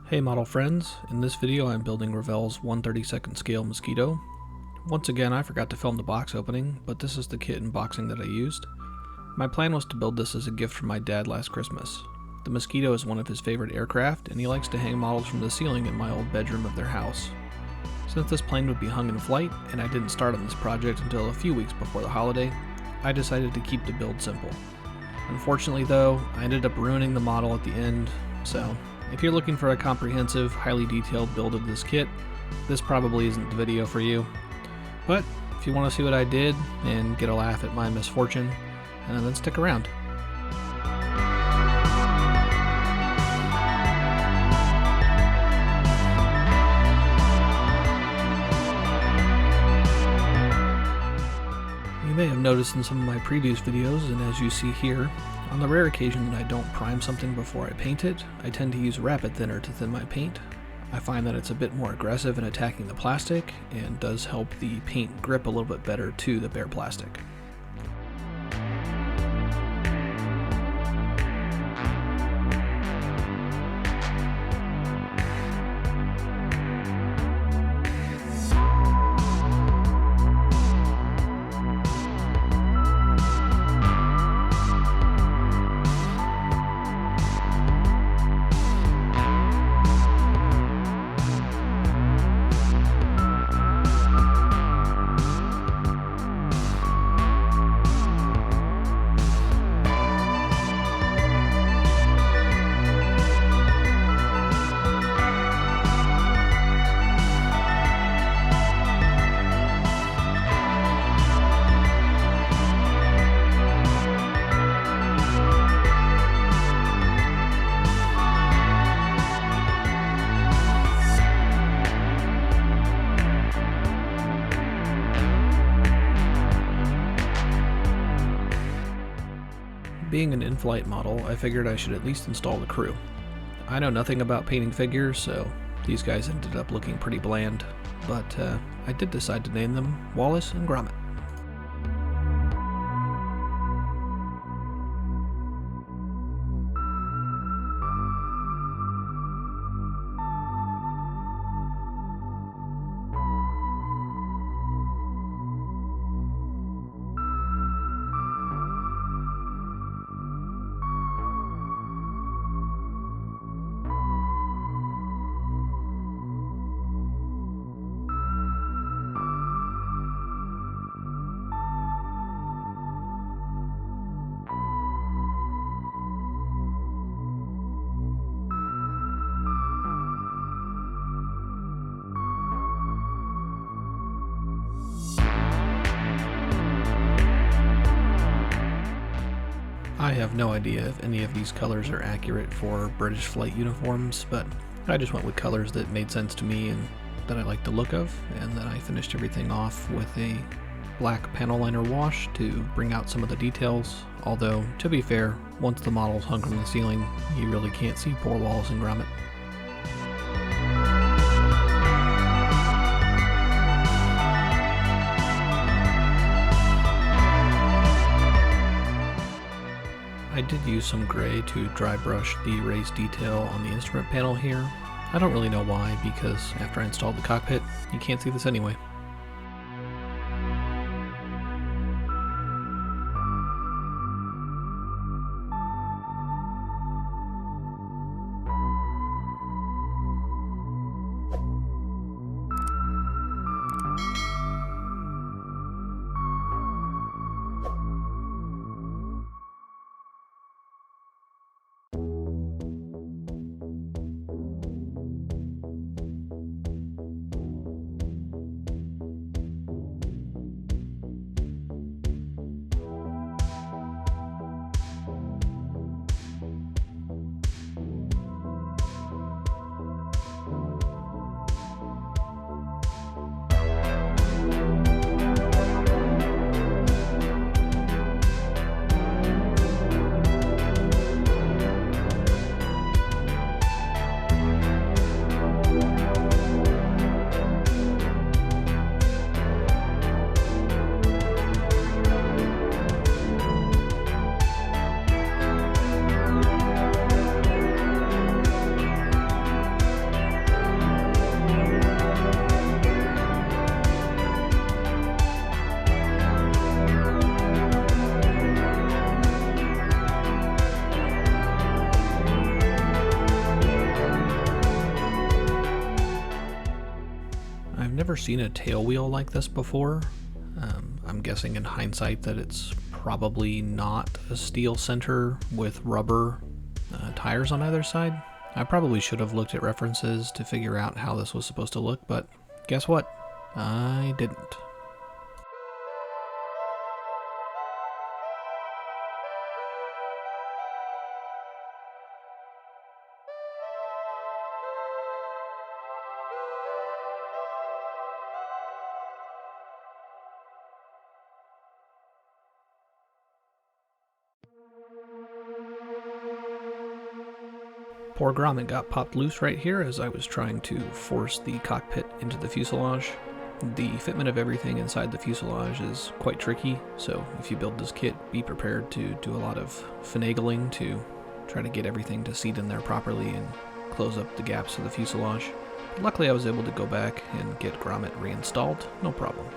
Hey model friends, in this video I'm building Revell's 1/32 scale Mosquito. Once again I forgot to film the box opening, but this is the kit and boxing that I used. My plan was to build this as a gift from my dad last Christmas. The Mosquito is one of his favorite aircraft, and he likes to hang models from the ceiling in my old bedroom of their house. Since this plane would be hung in flight, and I didn't start on this project until a few weeks before the holiday, I decided to keep the build simple. Unfortunately though, I ended up ruining the model at the end, so if you're looking for a comprehensive, highly detailed build of this kit, this probably isn't the video for you. But if you want to see what I did and get a laugh at my misfortune, then stick around. You may have noticed in some of my previous videos, and as you see here, on the rare occasion that I don't prime something before I paint it, I tend to use rapid thinner to thin my paint. I find that it's a bit more aggressive in attacking the plastic and does help the paint grip a little bit better to the bare plastic. Being an in-flight model, I figured I should at least install the crew. I know nothing about painting figures, so these guys ended up looking pretty bland, but I did decide to name them Wallace and Gromit. I have no idea if any of these colors are accurate for British flight uniforms, but I just went with colors that made sense to me and that I liked the look of, and then I finished everything off with a black panel liner wash to bring out some of the details, although, to be fair, once the model's hung from the ceiling, you really can't see poor Wallace and Gromit. I did use some gray to dry brush the raised detail on the instrument panel here. I don't really know why, because after I installed the cockpit, you can't see this anyway. never seen a tail wheel like this before. I'm guessing in hindsight that it's probably not a steel center with rubber tires on either side. I probably should have looked at references to figure out how this was supposed to look, but guess what? I didn't. Poor grommet got popped loose right here as I was trying to force the cockpit into the fuselage. The fitment of everything inside the fuselage is quite tricky, so if you build this kit, be prepared to do a lot of finagling to try to get everything to seat in there properly and close up the gaps of the fuselage. But luckily I was able to go back and get grommet reinstalled, no problem.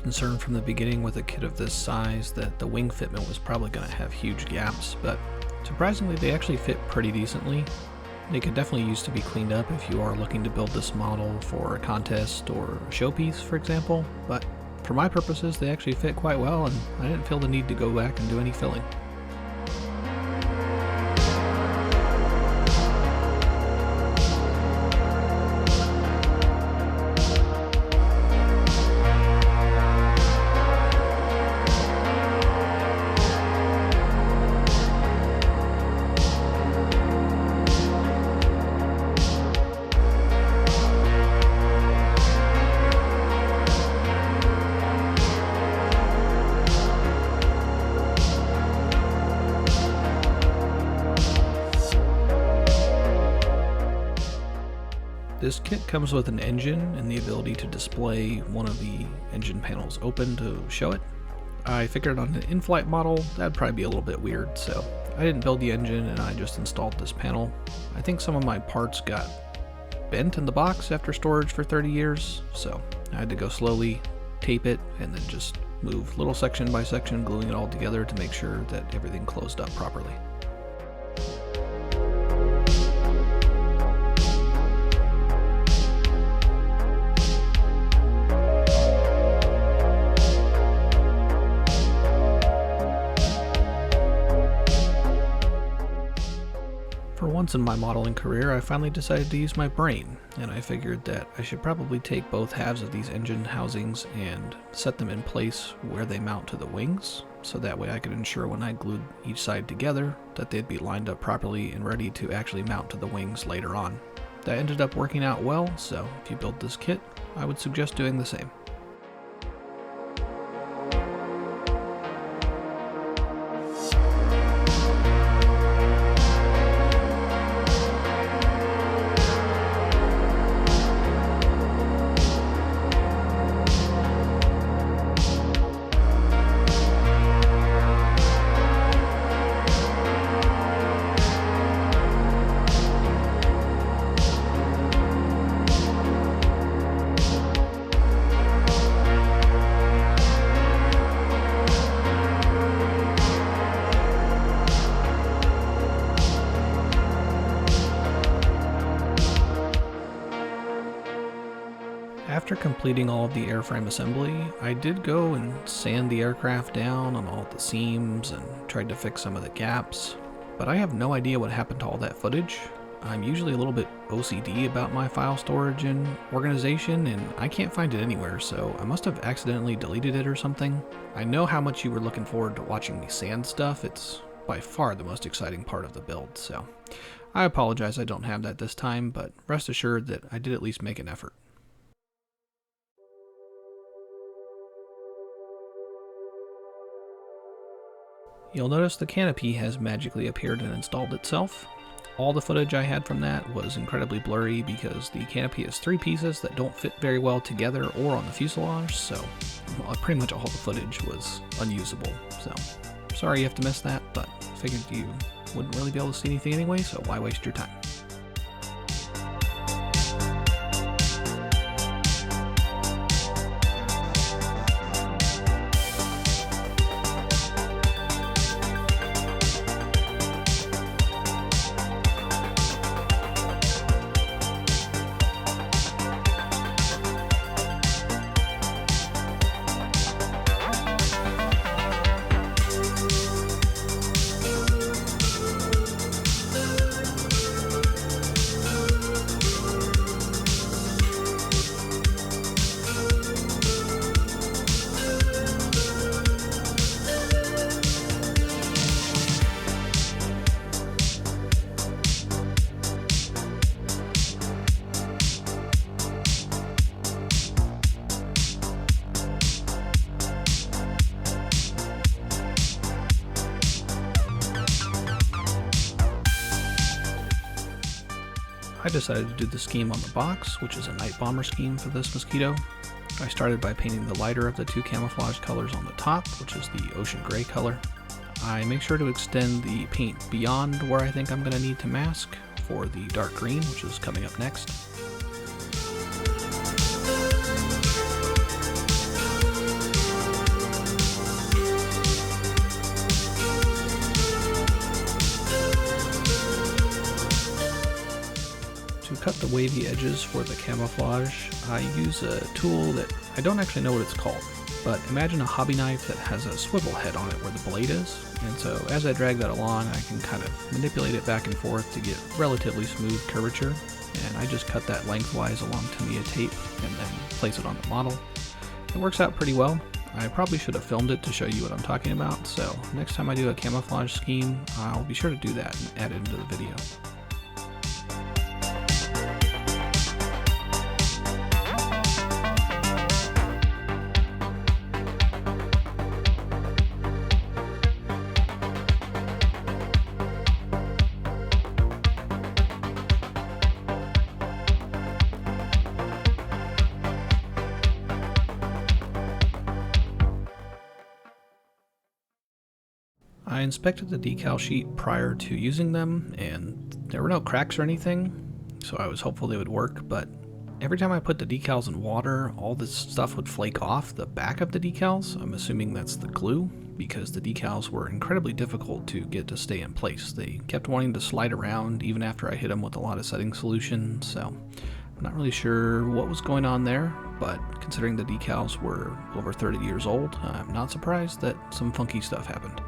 Concerned from the beginning with a kit of this size that the wing fitment was probably going to have huge gaps, but surprisingly they actually fit pretty decently. They could definitely use to be cleaned up if you are looking to build this model for a contest or a showpiece, for example, but for my purposes they actually fit quite well and I didn't feel the need to go back and do any filling. This kit comes with an engine and the ability to display one of the engine panels open to show it. I figured on an in-flight model that'd probably be a little bit weird, so I didn't build the engine and I just installed this panel. I think some of my parts got bent in the box after storage for 30 years, so I had to go slowly, tape it, and then just move little section by section, gluing it all together to make sure that everything closed up properly. For once in my modeling career, I finally decided to use my brain, and I figured that I should probably take both halves of these engine housings and set them in place where they mount to the wings, so that way I could ensure when I glued each side together that they'd be lined up properly and ready to actually mount to the wings later on. That ended up working out well, so if you build this kit, I would suggest doing the same. After completing all of the airframe assembly, I did go and sand the aircraft down on all the seams and tried to fix some of the gaps, but I have no idea what happened to all that footage. I'm usually a little bit OCD about my file storage and organization, and I can't find it anywhere, so I must have accidentally deleted it or something. I know how much you were looking forward to watching me sand stuff. It's by far the most exciting part of the build, so I apologize I don't have that this time, but rest assured that I did at least make an effort. You'll notice the canopy has magically appeared and installed itself. All the footage I had from that was incredibly blurry because the canopy is 3 pieces that don't fit very well together or on the fuselage, so pretty much all the footage was unusable. So sorry you have to miss that, but I figured you wouldn't really be able to see anything anyway, so why waste your time? I decided to do the scheme on the box, which is a night bomber scheme for this Mosquito. I started by painting the lighter of the 2 camouflage colors on the top, which is the ocean gray color. I make sure to extend the paint beyond where I think I'm going to need to mask for the dark green, which is coming up next. To cut the wavy edges for the camouflage, I use a tool that I don't actually know what it's called, but imagine a hobby knife that has a swivel head on it where the blade is, and so as I drag that along I can kind of manipulate it back and forth to get relatively smooth curvature, and I just cut that lengthwise along Tamiya tape and then place it on the model. It works out pretty well. I probably should have filmed it to show you what I'm talking about, so next time I do a camouflage scheme, I'll be sure to do that and add it into the video. I inspected the decal sheet prior to using them, and there were no cracks or anything, so I was hopeful they would work, but every time I put the decals in water, all this stuff would flake off the back of the decals. I'm assuming that's the glue, because the decals were incredibly difficult to get to stay in place. They kept wanting to slide around even after I hit them with a lot of setting solution, so I'm not really sure what was going on there, but considering the decals were over 30 years old, I'm not surprised that some funky stuff happened.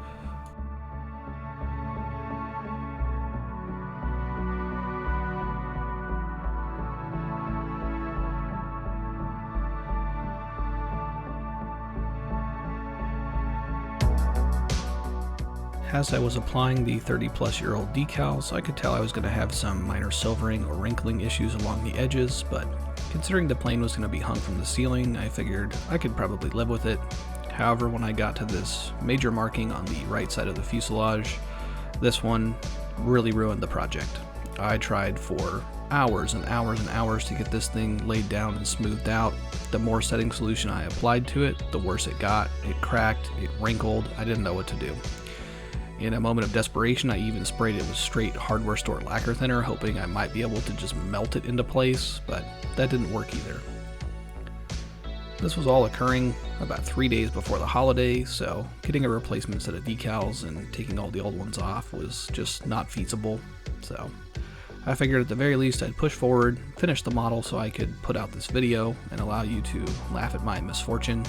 As I was applying the 30-plus-year-old decals, I could tell I was going to have some minor silvering or wrinkling issues along the edges, but considering the plane was going to be hung from the ceiling, I figured I could probably live with it. However, when I got to this major marking on the right side of the fuselage, this one really ruined the project. I tried for hours and hours and hours to get this thing laid down and smoothed out. The more setting solution I applied to it, the worse it got. It cracked, it wrinkled, I didn't know what to do. In a moment of desperation, I even sprayed it with straight hardware store lacquer thinner, hoping I might be able to just melt it into place, but that didn't work either. This was all occurring about 3 days before the holiday, so getting a replacement set of decals and taking all the old ones off was just not feasible. So I figured at the very least I'd push forward, finish the model so I could put out this video and allow you to laugh at my misfortune.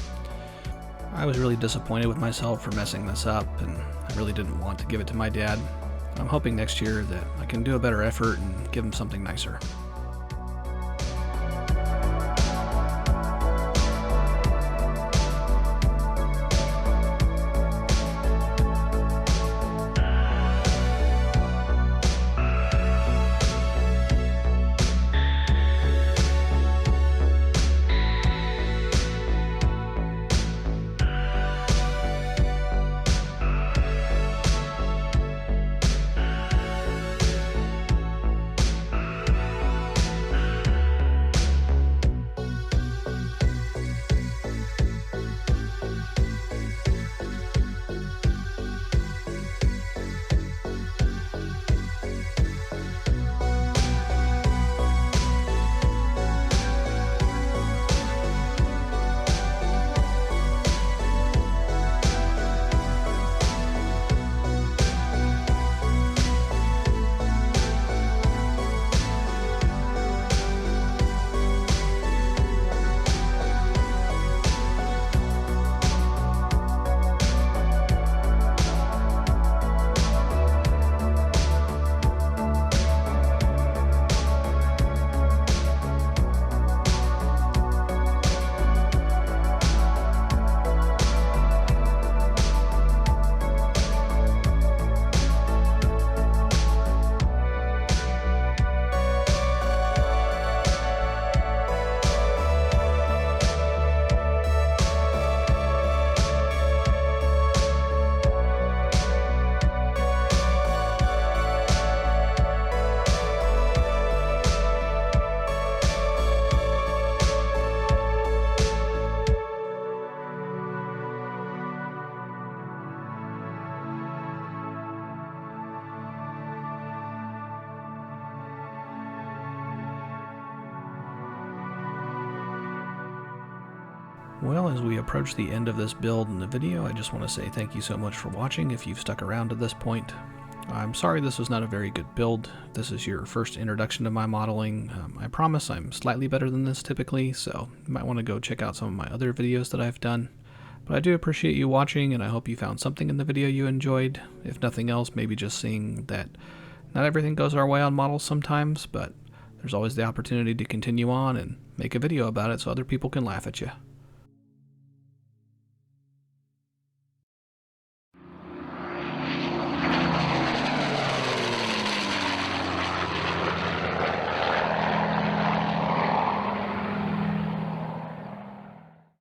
I was really disappointed with myself for messing this up, and I really didn't want to give it to my dad. I'm hoping next year that I can do a better effort and give him something nicer. Well, as we approach the end of this build in the video, I just want to say thank you so much for watching if you've stuck around to this point. I'm sorry this was not a very good build. This is your first introduction to my modeling. I promise I'm slightly better than this typically, so you might want to go check out some of my other videos that I've done. But I do appreciate you watching, and I hope you found something in the video you enjoyed. If nothing else, maybe just seeing that not everything goes our way on models sometimes, but there's always the opportunity to continue on and make a video about it so other people can laugh at you.